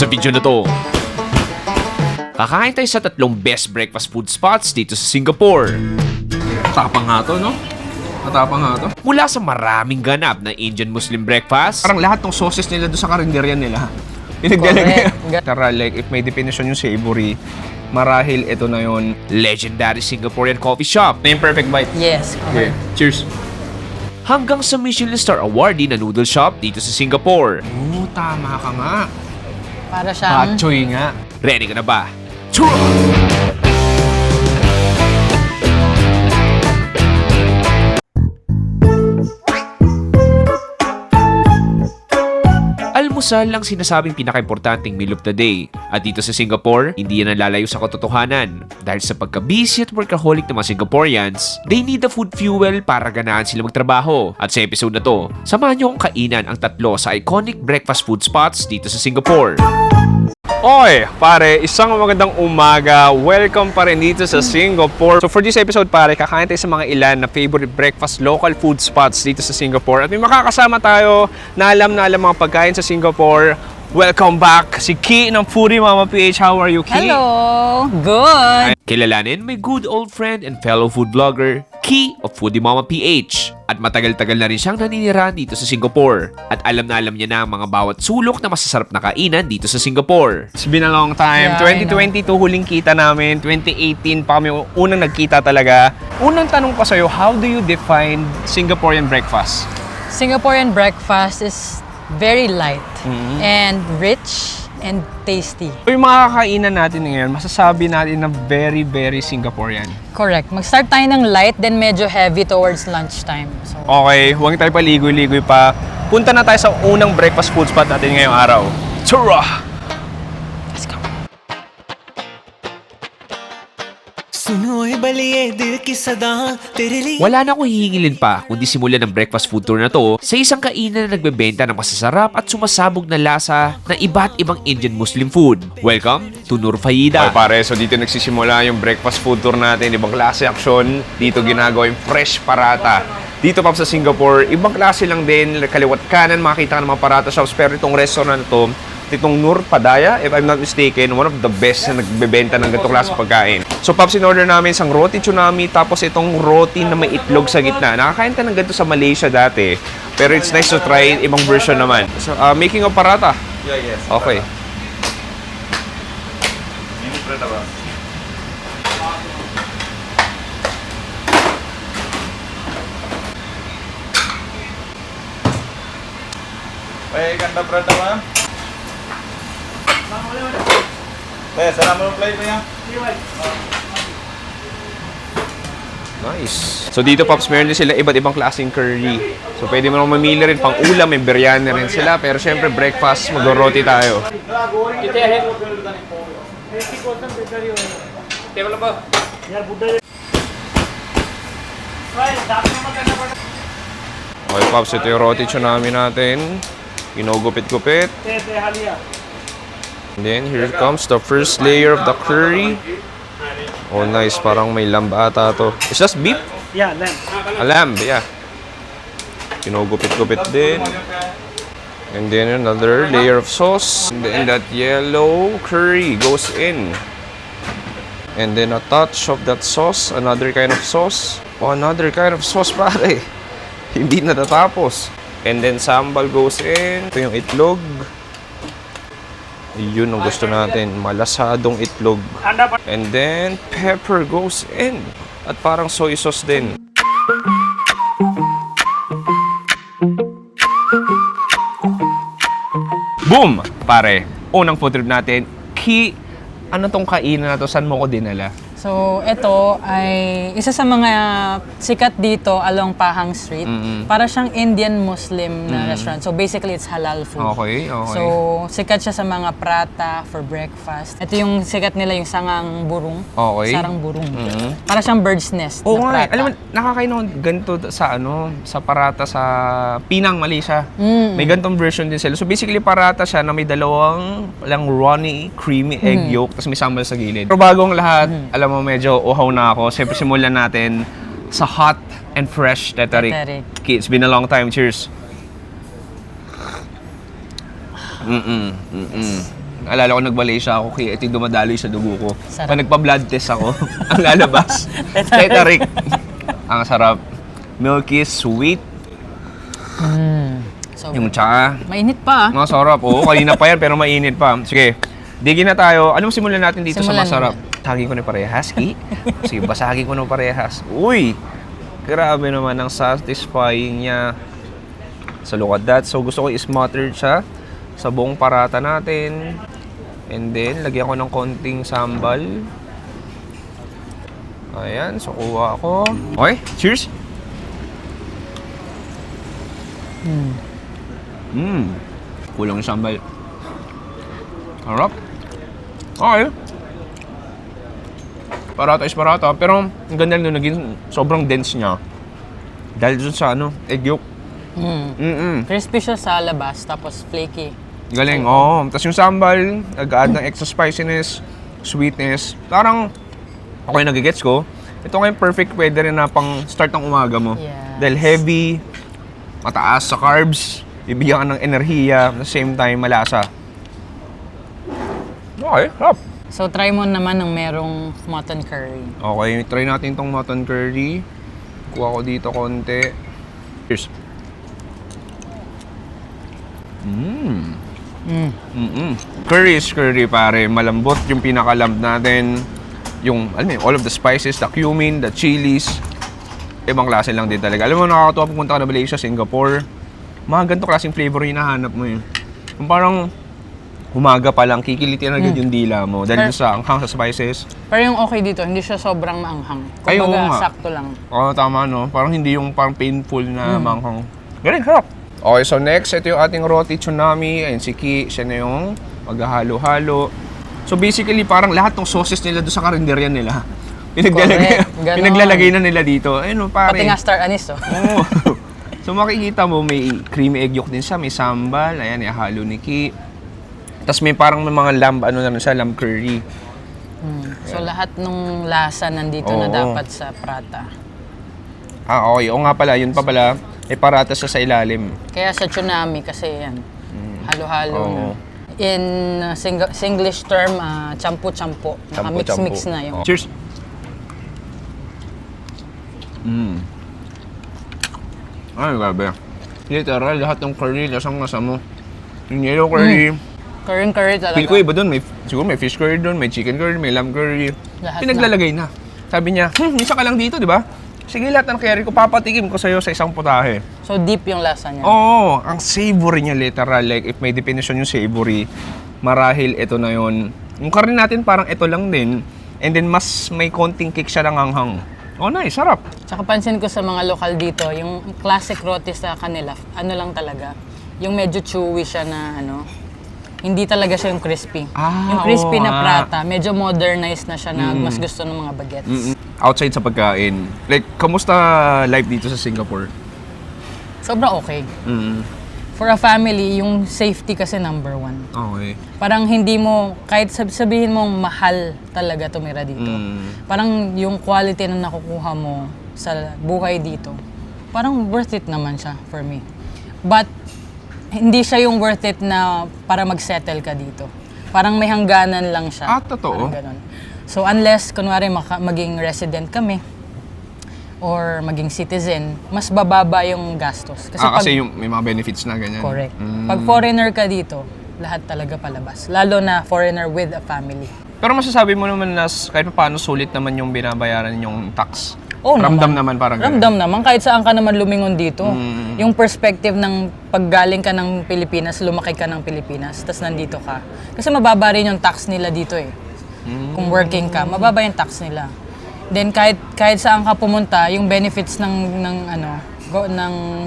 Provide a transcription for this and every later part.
Sa video na to, kakain tayo sa 3 best breakfast food spots dito sa Singapore. Matapang nga to, no? Matapang nga to. Mula sa maraming ganap na Indian Muslim breakfast, Parang lahat ng sauces nila doon sa karinderya nila. Pinaglalagay. Tara, like, if may definition yung savory, marahil ito na yun. legendary Singaporean coffee shop, Na yung perfect bite. Yes, Okay, cheers. hanggang sa Michelin Star awardee na noodle shop dito sa Singapore. Oo, tama ka nga. para siyang... Patchoy nga. Ready ka na ba? Churro! Almusal ang sinasabing pinaka-importanting meal of the day. At dito sa Singapore, hindi yan nalalayo sa katotohanan. Dahil sa pagka-busy at workaholic ng mga Singaporeans, they need the food fuel para ganahan sila magtrabaho. At sa episode na to, samahan niyo akong kainan ang 3 sa iconic breakfast food spots dito sa Singapore. Oy, pare, isang magandang umaga. Welcome pa rin dito sa Singapore. So for this episode, pare, kakain tayo sa mga ilan na favorite breakfast local food spots dito sa Singapore. At may makakasama tayo na alam mga pagkain sa Singapore. Welcome back, si Ki ng Foodie Mama PH. How are you, Ki? Hello! Good! Kilalanin may good old friend and fellow food vlogger, Ki of Foodie Mama PH. At matagal-tagal na rin siyang naninirahan dito sa Singapore. At alam na alam niya na ang mga bawat sulok na masasarap na kainan dito sa Singapore. It's been a long time. Yeah, I 2022 huling kita namin. 2018 pa kami unang nagkita talaga. Unang tanong ko sa'yo, how do you define Singaporean breakfast? Singaporean breakfast is very light and rich and tasty. Yung mga kakainan natin ngayon, masasabi natin na very, very Singaporean. Correct. Mag-start tayo ng light, then medyo heavy towards lunchtime. So, Okay, huwag tayo paligoy-ligoy pa. Punta na tayo sa unang breakfast food spot natin ngayong araw. Tara! let's go. Wala na akong hihingilin pa kundi simulan ng breakfast food tour na to sa isang kainan na nagbebenta ng masasarap at sumasabog na lasa ng iba't ibang Indian Muslim food. Welcome to Nur Faida. Okay pare, so dito nagsisimula yung breakfast food tour natin. Ibang klase aksyon. Dito ginagawa yung fresh parata. Dito pa sa Singapore, ibang klase lang din. Kaliwat kanan, makita ka ng mga parata shops. Pero itong restaurant na to, itong Nur Padaya, if I'm not mistaken, one of the best na nagbebenta ng ganitong klase pagkain. So, Pops, in-order namin isang roti tsunami, tapos itong roti na may itlog sa gitna. Nakakain ka ng ganito sa Malaysia dati, pero it's nice to try ibang version naman. So, making of parata. Yeah, yes. Okay. Mini plate ba? Ganda prata ba? Sana mo plate mo yan? Nice. So dito, Pops, meron din sila iba't ibang klaseng curry. So pwede mo naman mamili rin pang ulam, may biryani rin sila. Pero syempre, breakfast, mag-roti tayo. Okay, Pops, ito yung roti tsunami natin. Ginugupit-gupit. And then, here comes the first layer of the curry. Oh, nice. Parang may lamb ata to. Is that beef? Yeah, lamb. A lamb, yeah. Kinugupit-gupit din. And then another layer of sauce. And then that yellow curry goes in. And then a touch of that sauce. Another kind of sauce. Oh, another kind of sauce, pare. Hindi natatapos. And then sambal goes in. Ito yung itlog. Yun ang gusto natin. Malasadong itlog. And then pepper goes in. At parang soy sauce din. Boom! Pare, unang food trip natin. Ki, ano tong kainan na to? Saan mo ko dinala? So, ito ay isa sa mga sikat dito along Pahang Street. Para siyang Indian Muslim na restaurant. So, basically, it's halal food. Okay, okay. So, sikat siya sa mga prata for breakfast. Ito yung sikat nila, yung sangang burung. Okay. Sarang burung. Para siyang bird's nest Oo na nga, prata. alam mo, nakakain ako ganito sa sa parata sa Pinang, Malaysia. May ganitong version din sila. So basically parata siya na may dalawang lang runny, creamy egg yolk, tapos may sambal sa gilid. Pero bago ang lahat, alam mo, medyo uhaw na ako. Siyempre simulan natin sa hot and fresh tetarik. Tetarik. Okay, it's been a long time. Cheers. Alala ko nag-Malaysia ako, kaya ito yung dumadaloy sa dugo ko. Sarap. Pag nagpa-blood test ako, ang lalabas, Tetarik. Ang sarap. Milky, sweet. So, Yung tsaka, mainit pa. mga sarap. Oo, kanina pa yan, pero mainit pa. Sige, digin na tayo. Anong simulan natin dito Simulan sa masarap? Tagin ko na parehas, Ki. Sige, basagin ko na parehas. Uy! Grabe naman ang satisfying niya. So look at that. So gusto ko i-smother siya sa buong parata natin. And then, lagyan ko ng konting sambal. Ayan, so kuha ko. Okay, cheers! Kulang yung sambal. Harap. Okay. Parata is parata. Pero ang ganda nyo, naging sobrang dense niya. Dahil dun sa egg yolk. Crispy siya sa labas, tapos flaky. Galing, oo. Tapos yung sambal, nag-add ng extra spiciness, sweetness. Parang, okay, nagigets ko. Ito ngayon perfect pwede rin na pang start ng umaga mo. Yes. Dahil heavy, mataas sa carbs, bibigyan ka ng enerhiya, at the same time, malasa. Okay, hop. So, try mo naman ng merong mutton curry. Okay, try natin tong mutton curry. Kuha ko dito konti. Cheers. Curry is curry, pare. Malambot yung pinakalamb natin. Yung, alam mo yun, all of the spices, the cumin, the chilies. Ibang klase lang din talaga. Alam mo, nakakatuwa pumunta ka na Malaysia, Singapore. Mga ganito klaseng flavor yung hinahanap mo yun. Yung parang umaga pa lang, kikilitin agad yung dila mo. Dahil dun sa anghang sa spices. Pero yung okay dito, hindi siya sobrang maanghang. Ay, oo Kumbaga, nga. sakto lang. Oo, tama, no? Parang hindi yung parang painful na manghang. Galing, harap! Okay, so next, ito yung ating roti tsunami. Ayun, si Ki, siya na yung maghahalo-halo. So basically, parang lahat ng sauces nila doon sa karinderya nila. Correct, ganon. Pinaglalagay na nila dito. Ayun, pare. Pati nga star anise, oh. Oo. So makikita mo, may creamy egg yolk din siya, may sambal. Ayan, ihalo ni Ki. Tapos may parang may mga lamb, ano na rin siya, lamb curry. So, lahat ng lasa nandito na Oo. dapat sa prata. Ah, okay. O nga pala, yun pa pala. May parata siya sa ilalim. Kaya sa tsunami, kasi yan, halo-halo Oo. na. In Singlish term, champu-champu. Naka-mix-mix na yung... Cheers! Ay, grabe. Literal, lahat ng curry, lasang-lasa mo. Yung yellow curry, Curry talaga. feel ko iba doon. Siguro may fish curry doon, may chicken curry, may lamb curry. Lahat Pinaglalagay na. Sabi niya, isa ka lang dito, di ba? Sige, lahat ng curry ko, papatikim ko sa'yo sa isang putahe. So, deep yung lasa niya. Oo, ang savory niya literal. Like, if may definition yung savory, marahil ito na yon. Yung curry natin parang ito lang din. And then, mas may konting kick siya ng hanghang. Oh, nice. Sarap. Tsaka pansin ko sa mga lokal dito, yung classic roti sa kanila, ano lang talaga, yung medyo chewy siya na hindi talaga siya yung crispy. Yung crispy oo na nga. prata, medyo modernized na siya na mas gusto ng mga bagets. Outside sa pagkain. Like, kamusta life dito sa Singapore? Sobrang okay. For a family, yung safety kasi number one. Okay. Parang hindi mo, kahit sabihin mong mahal talaga tumira dito, parang yung quality na nakukuha mo sa buhay dito, parang worth it naman siya for me. But, hindi siya yung worth it na para mag-settle ka dito. Parang may hangganan lang siya. Totoo? Parang ganun. So, unless, kunwari, maging resident kami, or maging citizen, mas bababa yung gastos. Kasi yung may mga benefits na ganyan. Correct. Pag foreigner ka dito, lahat talaga palabas. Lalo na foreigner with a family. Pero masasabi mo naman na kahit pa paano sulit naman yung binabayaran yung tax. Oo Ramdam naman parang ganun. Ramdam naman, kahit saan ka naman lumingon dito. Yung perspective ng paggaling ka ng Pilipinas, lumaki ka ng Pilipinas, tapos nandito ka. Kasi mababa rin yung tax nila dito eh. Kung working ka, mababa yung tax nila. Then kahit saan ka pumunta, yung benefits ng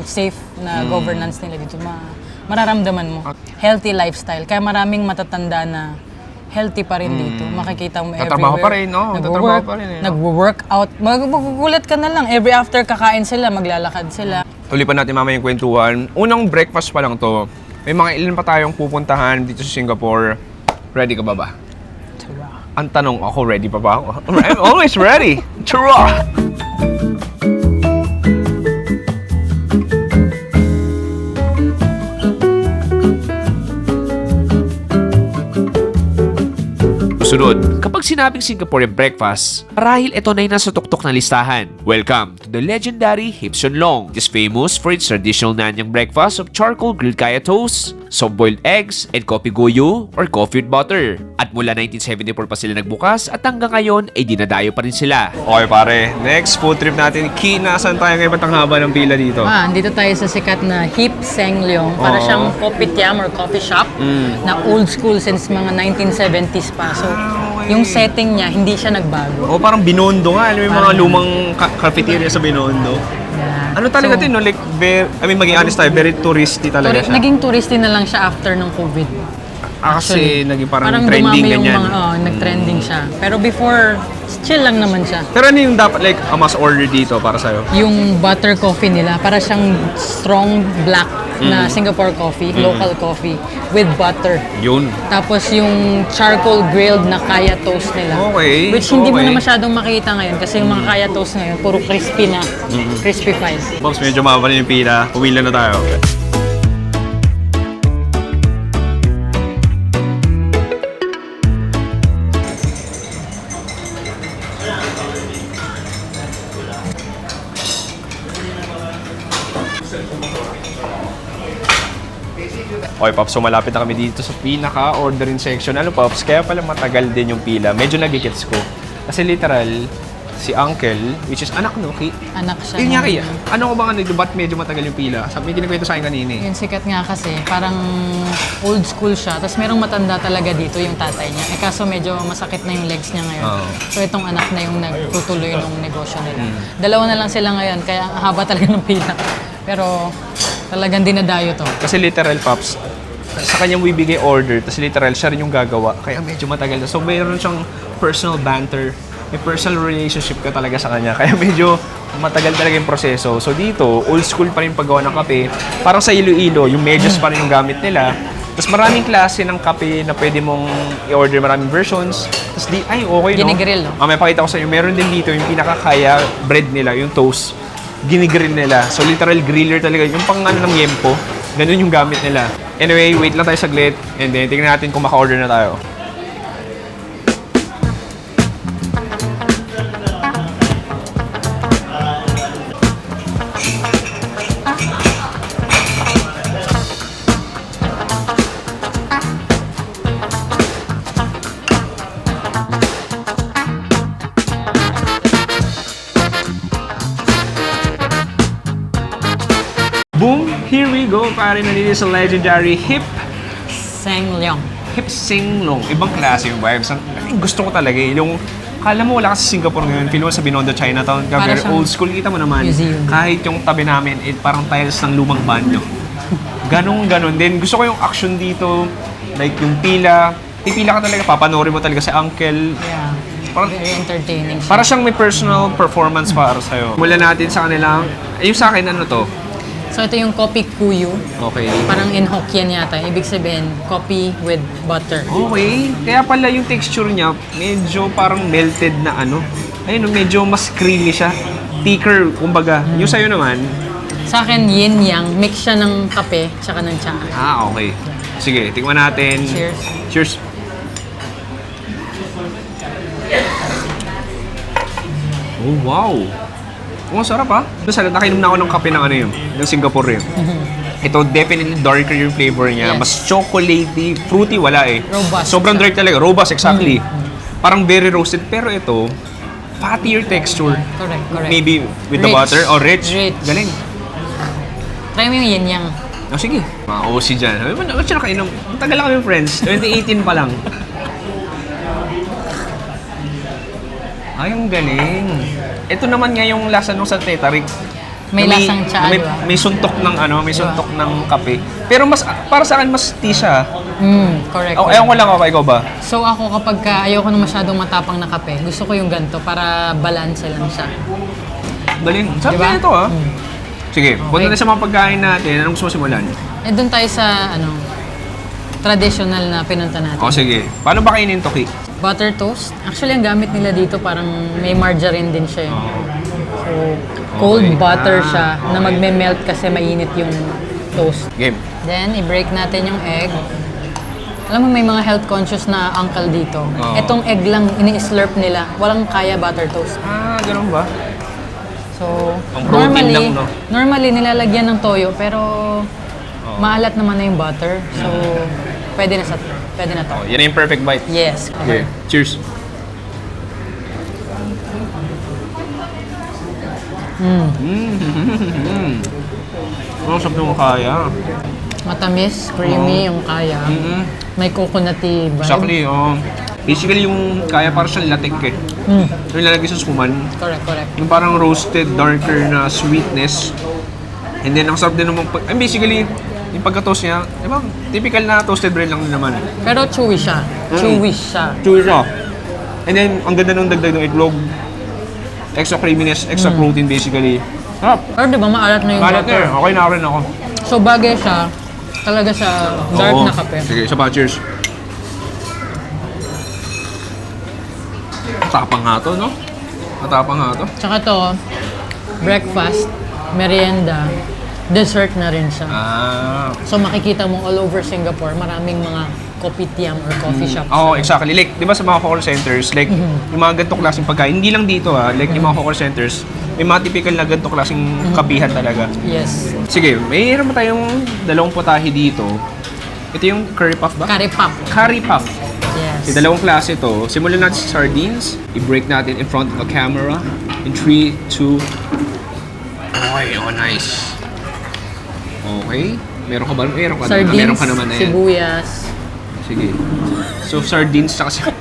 safe na governance nila dito, mararamdaman mo. Healthy lifestyle. Kaya maraming matatanda na healthy pa rin dito. Makikita mo everywhere. Tatrabaho pa rin, no? Tatrabaho pa rin, no? Nag-workout. Magugulat ka na lang. Every after kakain sila, maglalakad sila. Tuloy pa natin mamaya yung kwentuhan. Unang breakfast pa lang to. May mga ilan pa tayong pupuntahan dito sa Singapore. Ready ka ba ba? Ang tanong ako, ready pa ba ako? I'm always ready! Churra! Susunod, kapag sinabing Singaporean breakfast, marahil ito na yung nasa tuktok ng listahan. Welcome to the legendary Hip Sun Long. It is famous for its traditional Nanyang breakfast of charcoal grilled kaya toast, soft-boiled eggs, and coffee goyo or coffee with butter. At mula 1974 pa sila nagbukas at hanggang ngayon ay dinadayo pa rin sila. Okay pare, next food trip natin. Nasaan tayo ngayon? Ba't ang haba ng pila dito? Dito tayo sa sikat na Hip Seng Leong. Para Oo. siyang kopitiam or coffee shop na old school since mga 1970s pa. So, yung setting niya, hindi siya nagbago. O parang Binondo nga. Alam mo yung mga lumang cafeteria sa Binondo. Yeah. Ano talaga So, din, no? Like, maging honest tayo, very touristy talaga siya. Naging touristy na lang siya after ng COVID. Kasi naging parang dumami trending yung ganyan. nag-trending siya. Pero before, chill lang naman siya. Pero ano yung dapat, like, a must order dito para sa'yo? Yung butter coffee nila, para siyang strong black na Singapore coffee, local coffee, with butter. Yun. Tapos yung charcoal grilled na kaya toast nila. Okay, Which hindi mo okay. na masyadong makita ngayon kasi yung mga kaya toast ngayon, puro crispy na, crispy fries. Pops, medyo mahaba na yung pila. Pumila na tayo. Okay, Pops, so malapit na kami dito sa pinaka-ordering section. Ano, Pops, kaya pala matagal din yung pila. Medyo nagigets ko. Kasi literal, si Uncle, which is anak no, Anak siya. yun nga ng- kaya. Ano ko ba ba't medyo matagal yung pila? Sabi, may kinikwento sa akin kanina eh. Yung sikat nga kasi, parang old school siya. Tapos merong matanda talaga dito yung tatay niya. Eh kaso medyo masakit na yung legs niya ngayon. Oo. So itong anak na yung nagtutuloy ng negosyo nila. Dalawa na lang sila ngayon, kaya ang haba talaga ng pila. Pero talagang dinadayo to. Kasi literal, Pops, sa kanyang bibigay order, tapos literal, siya rin yung gagawa. Kaya medyo matagal na. So, mayroon siyang personal banter. May personal relationship ka talaga sa kanya. Kaya medyo matagal talaga yung proseso. So, dito, old school pa rin yung paggawa ng kape. Parang sa Iloilo, yung medyas pa rin yung gamit nila. Tapos maraming klase ng kape na pwede mong i-order, maraming versions. Tapos okay, no? Ginigrill, no? May pakita ko sa inyo, meron din dito yung pinakakaya bread nila, yung toast. Ginigrill nila. So, literal griller talaga. Yung pang ng yempo. Ganun yung gamit nila. Anyway, wait lang tayo saglit. And then, tingnan natin kung maka-order na tayo. Boom! Here we go, pare. Nandito sa legendary Seng Leong. Hip Sing Long. Ibang klase yung vibes. Gusto ko talaga eh. Yung, kala mo wala ka sa Singapore ngayon. Feel mo sa Binondo, Chinatown ka. Para Very siyang old school. Kita mo naman. museum. Kahit yung tabi namin, parang tiles ng lumang banyo. Ganon. Then gusto ko yung action dito. Like yung pila. Pipila ka talaga. Papanoorin mo talaga si Uncle. Yeah. Parang, Very entertaining siya. para siyang may personal performance para sa'yo. Mula natin sa kanila. Yung sa akin, ano to? So ito yung kopi kuyu. Okay. Parang in Hokkien yata. Ibig sabihin, coffee with butter. Okay. Kaya pala yung texture niya, medyo parang melted na ano. Ayun, medyo mas creamy siya. Thicker, kumbaga. Yung sa'yo naman, Sa akin, yin yang. Mix siya ng kape tsaka ng tsaa. okay. Sige, tikman natin. Cheers. Cheers. Oh, wow. Oh, sarap ah. Nakainom na ako ng kape ng ano yun, ng Singapore yun. Ito, definitely darker yung flavor niya. Yes. Mas chocolatey, fruity, wala eh. Robust. Sobrang dark talaga. Robust, exactly. Parang very roasted. Pero ito, fattier texture. Correct. Maybe with the Rich. butter. Oh, rich. Rich. Galing. Try mo yung yin yang. Oh, sige. Mga OC dyan. Ba't siya nakainom? Ang tagal na kami friends. 2018 pa lang. Ay, ang galing. Ito naman nga yung lasa nung sa Tetarik. May lasang tsaa, may, di ba? may suntok ng ano, may suntok ng kape. Pero mas para sa akin mas tea siya. Correct. Oh, ewan ko lang ako, ikaw ba? So ako kapag ayoko na masyadong matapang na kape, gusto ko yung ganito para balanse lang siya. Galing. Sabi Diba? na ito ah. Sige, punta na sa mga pagkain natin. Anong gusto mo simulan? Eh doon tayo sa traditional na pinunta natin. O sige. Paano ba kainin to, Ki? Butter toast. Actually, ang gamit nila dito parang may margarine din siya. So, cold Okay. butter siya na magme-melt kasi mainit yung toast. Game. Then, i-break natin yung egg. Alam mo, may mga health conscious na uncle dito. Oo. Etong egg lang, ini-slurp nila. Walang kaya butter toast. Ah, ganun ba? So, Ang protein lang, no? normally nilalagyan ng toyo, pero maalat naman na yung butter. So, pwede na to. Oh, yan na yung perfect bite. Yes. Okay, cheers. Ang sarap ng kaya. Matamis, creamy yung kaya. May coconutty vibe. Exactly, basically yung kaya para siyang latik eh. So nilalagay sa suman. Correct. Yung parang roasted, darker na sweetness. And then ang sarap din naman, basically, yung pagka-toast niya, di ba, typical na toasted bread lang din naman. Pero chewy siya. Chewy siya. Chewy siya. And then, ang ganda nung dagdag ng itlog. Extra creaminess, extra protein basically. Sarap. Pero di ba maalat na yung Kalat butter? na eh. Okay na rin ako. So bagay siya talaga sa dark Oo. na kape. Sige, isa pa, cheers. Matapang nga to, no? Matapang nga to. Tsaka to, breakfast, merienda, dessert na rin siya. Ah. So makikita mo all over Singapore, maraming mga kopitiam or coffee shops. Oo, exactly. Like, di ba sa mga call centers, like, yung mga ganitong klaseng pagkain, hindi lang dito like yung mga call centers, may mga typical na ganitong klaseng kapihan talaga. Yes. Sige, mayroon pa tayong dalawang putahe dito. Ito yung curry puff ba? Curry pop. Curry puff. Yes. Yung dalawang klase to. Simulan natin sa sardines. I-break natin in front of the camera. In 3, 2... Okay, nice. Okay. Meron ka ba? Meron ka. Sardines, Meron ka naman na yan. sibuyas. Sige. So, sardines tsaka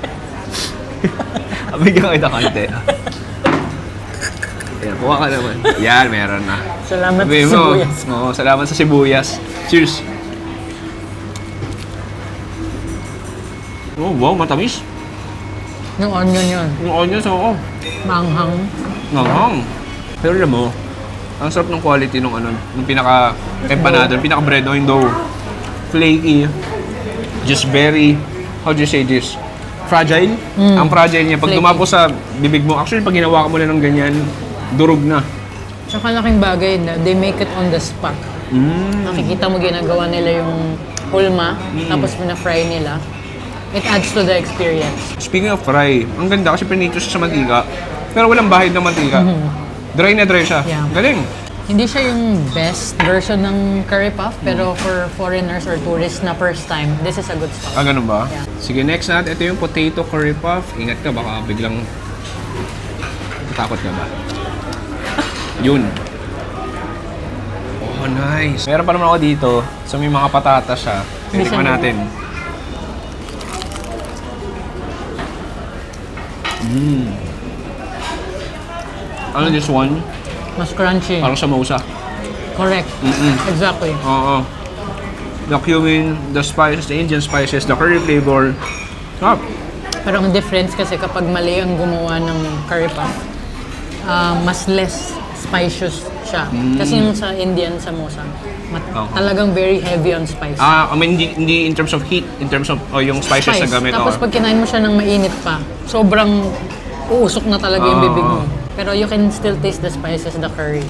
Bigyan kita konti. Ayan, kuha ka naman. Yan, meron na. Salamat Sabihin sa mo, sibuyas. Oo, salamat sa sibuyas. Cheers. Oh, wow, matamis. Yung onion yun. Yung onions, oo. Manghang. Nganghang. Pero alam mo, ang sarap ng quality nung nung pinaka-empanada, yung pinaka-bread, yung dough. Flaky. Just very, how do you say this? Fragile. Ang fragile niya. Pag Flaky. dumapo sa bibig mo, actually, pag ginawa mo lang ng ganyan, durog na. Tsaka laking bagay na they make it on the spot. Nakikita mo ginagawa nila yung hulma, tapos pina-fry nila. It adds to the experience. Speaking of fry, ang ganda kasi pinito siya sa mantika, pero walang bahid ng mantika. Dry na dry siya. Yeah. Galing. Hindi siya yung best version ng curry puff, pero for foreigners or tourists na first time, this is a good spot. Ah, ganun ba? Yeah. Sige, next natin. Ito yung potato curry puff. Ingat ka, baka biglang tatakot ka ba? Yun. Oh, nice. Meron pa naman ako dito. So, may mga patatas siya. Titikman natin. Ano this one? Mas crunchy. Parang samosa. Correct. Exactly. Oo. The cumin, the spices, the Indian spices, the curry flavor. Sarap. Pero ang difference kasi kapag mali ang gumawa ng curry puff, mas less spicious siya. Kasi yung sa Indian samosa, talagang very heavy on spice. I mean, hindi in terms of heat, in terms of yung spices na gamit. Tapos pag kinain mo siya ng mainit pa, sobrang uusok na talaga yung bibig mo. Pero you can still taste the spices, the curry.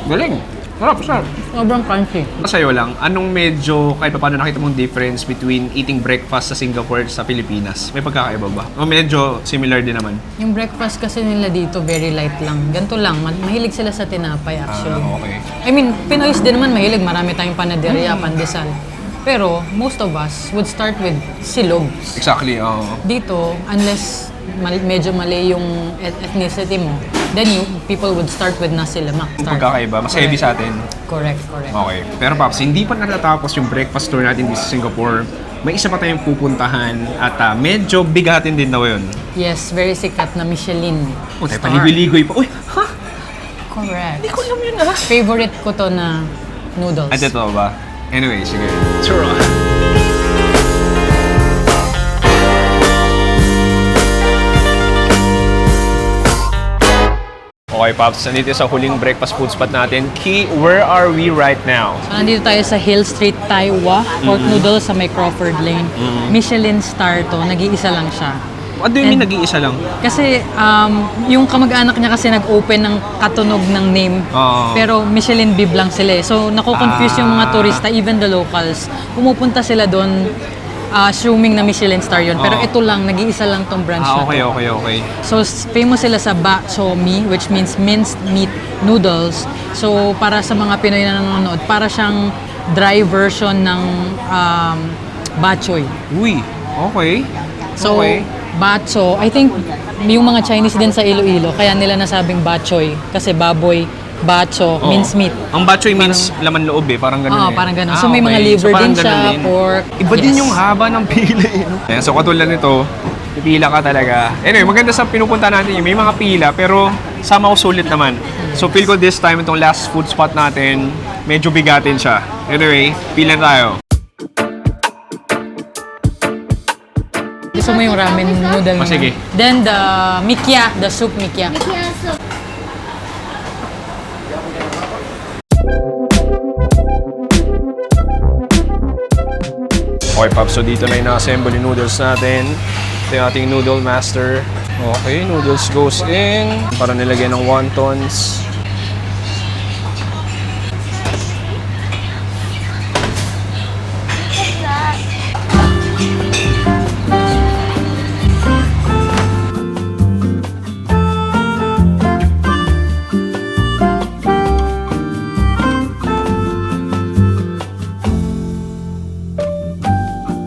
Galing. Sarap, sarap. Sobrang crunchy. Sa'yo lang, anong medyo, kahit pa paano nakita mong difference between eating breakfast sa Singapore at sa Pilipinas? May pagkakaiba ba? O medyo similar din naman? Yung breakfast kasi nila dito, very light lang. Ganito lang. Mahilig sila sa tinapay actually. Okay. I mean, Pinoys din naman mahilig. Marami tayong panaderia, pandesal. Pero most of us would start with silog. Exactly, oo. Dito, unless medyo mali yung ethnicity mo, then people would start with nasi lemak. Yung pagkakaiba, mas heavy sa atin. Correct. Okay. Pero Paps, hindi pa natatapos yung breakfast tour natin dito sa Singapore. May isa pa tayong pupuntahan at medyo bigatin din daw yun. Yes, very sikat na Michelin Oh, tayo star. paligoy-ligoy pa. Uy, ha? Correct. Hindi ko alam yun Favorite ko to na noodles. Ay, totoo ba? Anyway, sige. Sure. Okay, Pops. Nandito sa huling breakfast food spot natin. Key, where are we right now? So, nandito tayo sa Hill Street, Taiwan. Pork noodles sa may Crawford Lane. Michelin star to. Nag-iisa lang siya. What do you mean nag-iisa lang? Kasi yung kamag-anak niya kasi nag-open ng katunog ng name. Oo. Pero Michelin bib lang sila eh. So, nako-confuse yung mga turista, even the locals. Pumupunta sila doon assuming na Michelin star yun. Pero Oo. ito lang, nag-iisa lang tong branch na to. Okay. So, famous sila sa bak-choy, which means minced meat noodles. So, para sa mga Pinoy na nanonood, para siyang dry version ng bak choy. Uy, okay. So, Okay. bak choy, I think yung mga Chinese din sa Iloilo, kaya nila nasabing bak choy. Kasi baboy, bak choy, Oo. minced meat. Ang bak choy means laman loob parang ganun Oo, parang ganun. So, may mga liver parang din siya, ganun din. pork. Iba din Yes. yung haba ng pila no? Ayan, so katulad nito, pipila ka talaga. Anyway, maganda sa pinupunta natin yung may mga pila, pero sama ko sulit naman. So feel ko this time, itong last food spot natin, medyo bigatin siya. Anyway, pila tayo. Gusto mo yung ramen noodle niya? Sige. Then the mikya, the soup mikya. Okay, Pops. So, dito na yung na-assemble yung noodles natin. Ito yung ating noodle master. Okay, noodles goes in. Para nilagyan ng wontons.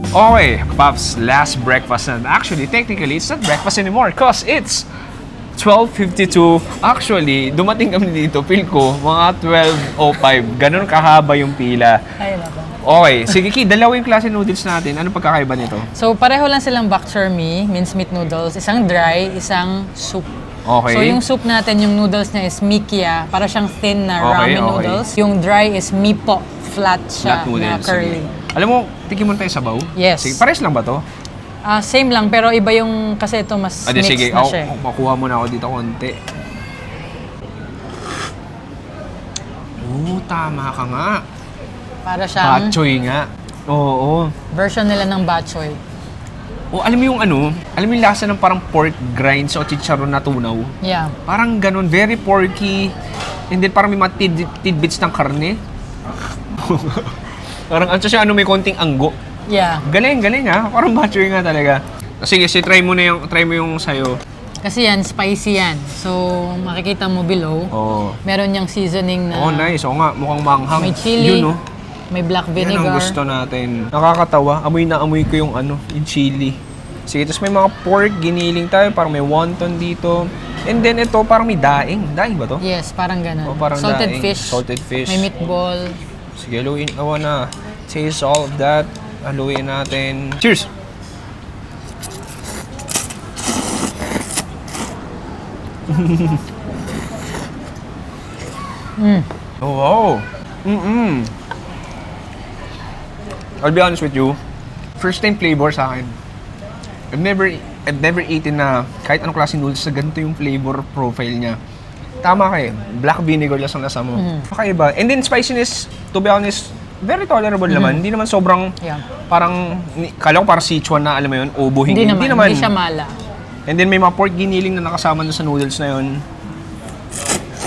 Okay, Pops, last breakfast na. Actually, technically, it's not breakfast anymore because it's 12:52. Actually, dumating kami dito, feel ko, mga 12:05. Ganun kahaba yung pila. Ay, nako. Okay, sige Ki, dalawa yung klase noodles natin. Ano pagkakaiba nito? So, pareho lang silang bak choy, minced meat noodles. Isang dry, isang soup. Okay. So, yung soup natin, yung noodles niya is mikya. Para siyang thin na Okay, ramen okay. noodles. Yung dry is mipo. Flat siya Flat noodles. na curly. Sige. Alam mo, tikim mo tayo sabaw? Yes. Sige, pares lang ba to? Same lang, pero iba yung, kasi ito mas Adi, mixed sige, na siya. makuha mo na ako dito konti. Oo, tama ka nga. Para siyang Pachoy nga. Oo. version nila ng bak choy. O, alam mo yung ano? Alam mo yung lasa ng parang pork grinds o chicharon na tunaw? Yeah. Parang ganun, very porky. And then parang may mga tidbits ng karne. Parang siya, may konting anggo. Yeah. Galing ha. Parang bachoy nga talaga. Sige, try mo yung sayo. Kasi yan, spicy yan. So, makikita mo below. Oo. Meron niyang seasoning na Oh, nice. Oo nga, mukhang manghang. may chili, Yun, no? may black Yan vinegar. ang gusto natin. Nakakatawa. Amoy na amoy ko yung chili. Sige, tapos may mga pork, giniling tayo. Parang may wonton dito. And then ito, parang may daing. Daing ba to? Yes, parang ganun. Oh, parang Salted daing. fish. Salted fish. May meatball. Sige, haluin. I wanna taste all of that. Haluin natin. Cheers! Oh, wow! I'll be honest with you. First time flavor sa akin. I've never eaten na kahit anong klaseng noodles na ganito yung flavor profile niya. Tama kayo. Black vinegar lang ang lasa mo. Kakaiba. And then spiciness, to be honest, very tolerable naman. Hindi naman sobrang Yeah. parang, kala ko parang Sichuan na, alam mo yun, ubuhin. Hindi naman. Hindi siya mala. And then may mga pork giniling na nakasama doon sa noodles na yun.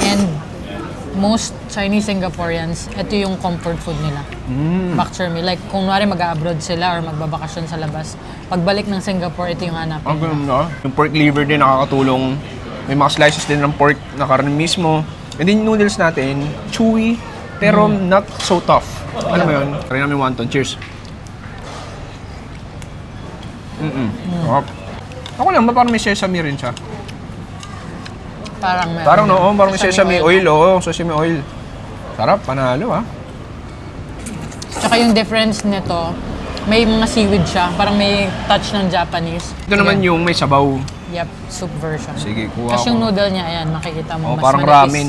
And most Chinese Singaporeans, ito yung comfort food nila. Bak choy mi. Like, kung nwari mag-abroad sila or magbabakasyon sa labas, pagbalik ng Singapore, ito yung hanapin Ang nila. ganun na. Yung pork liver din nakakatulong. May mga slices din ng pork na karne mismo. And then yung noodles natin, chewy, pero not so tough. Alam mo yun? Try namin wonton. Cheers. Sarap. Ako lang ba parang may sesame rin siya? Parang meron. Parang no, parang may sesame oil. Oo, sesame oil. Sarap, panalo ah. Tsaka yung difference nito, may mga seaweed siya. Parang may touch ng Japanese. Ito naman yung may sabaw. Yep, soup version. Sige, kuha Tapos ko. yung noodle niya, ayan, makikita mo. Oh, mas parang manipis. ramen.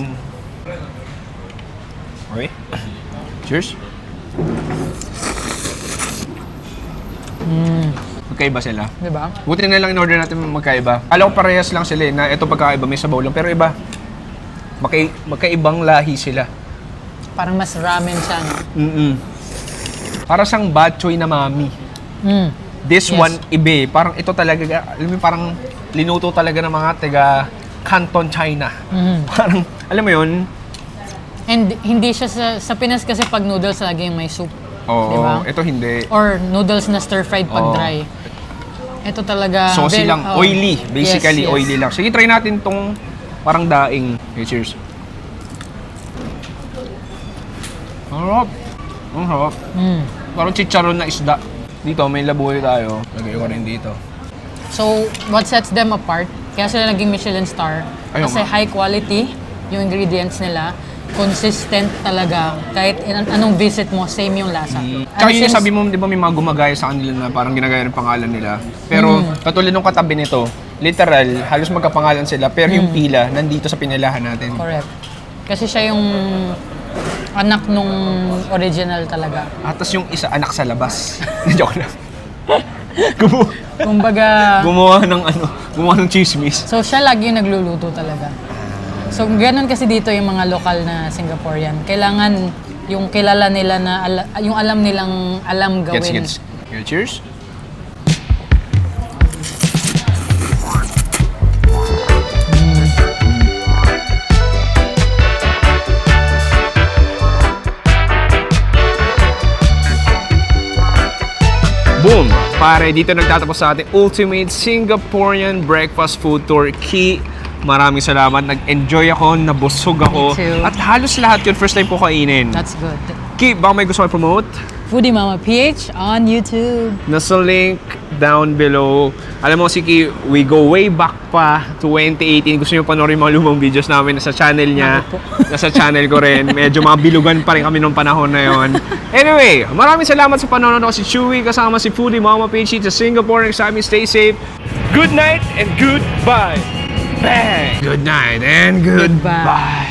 Okay. Cheers. Magkaiba sila. Di ba? Buti na lang in order natin magkaiba. Alam ko parehas lang sila eh, na ito pagkaiba may sabaw lang. Pero iba, magkaibang lahi sila. Parang mas ramen siya, no? Para siyang bak choy na mami. This Yes. one, ibe. Parang ito talaga, alam mo, parang linuto talaga ng mga taga Canton, China. Parang, alam mo yun? And hindi siya sa Pinas kasi pag noodles lagi yung may soup. Oo, Diba? ito hindi. Or noodles na stir-fried pag Oo. dry. Ito talaga... Saucy lang, oh. oily. Basically, Yes, yes. oily lang. Sige, try natin tong parang daing. Okay, cheers. Harap. Ang harap. Parang chicharon na isda. Dito, may labuyo tayo. Lagay ko rin dito. So, what sets them apart? Kaya sila naging Michelin star. Ayun Kasi nga. high quality yung ingredients nila. Consistent talaga. Kahit anong visit mo, same yung lasa. Tsaka And yun yung since- sabi mo, di ba may mga gumagaya sa kanila na parang ginagaya ng pangalan nila. Pero katulad nung katabi nito, literal, halos magkapangalan sila. Pero yung pila, nandito sa pinilahan natin. Correct. Kasi siya yung anak nung original talaga. At tas yung isa, anak sa labas. Joke lang. Kumbaga, Gumawa ng chismis. so siya lagi yung nagluluto talaga. So ganun kasi dito yung mga lokal na Singaporean. Kailangan yung kilala nila na, yung alam nilang alam gawin. Gets. Okay, cheers. Boom! Pare, dito nagtatapos sa ating Ultimate Singaporean Breakfast Food Tour. Ki, maraming salamat. Nag-enjoy ako, nabusog ako. Me too. At halos lahat yun, first time ko kainin. That's good. Ki, baka may gusto ko promote? Foodie Mama PH on YouTube. Nasa link down below. Alam mo, Siki, we go way back pa, 2018. Gusto nyo panoorin yung mga lumang videos namin nasa channel niya. Nasa channel ko rin. Medyo mga bilugan pa rin kami nung panahon na yon. Anyway, maraming salamat sa panonood ako si Chewy, kasama si Foodie Mama Peachy sa Singapore. Next time, stay safe. Good night and goodbye. Bang! Good night and goodbye.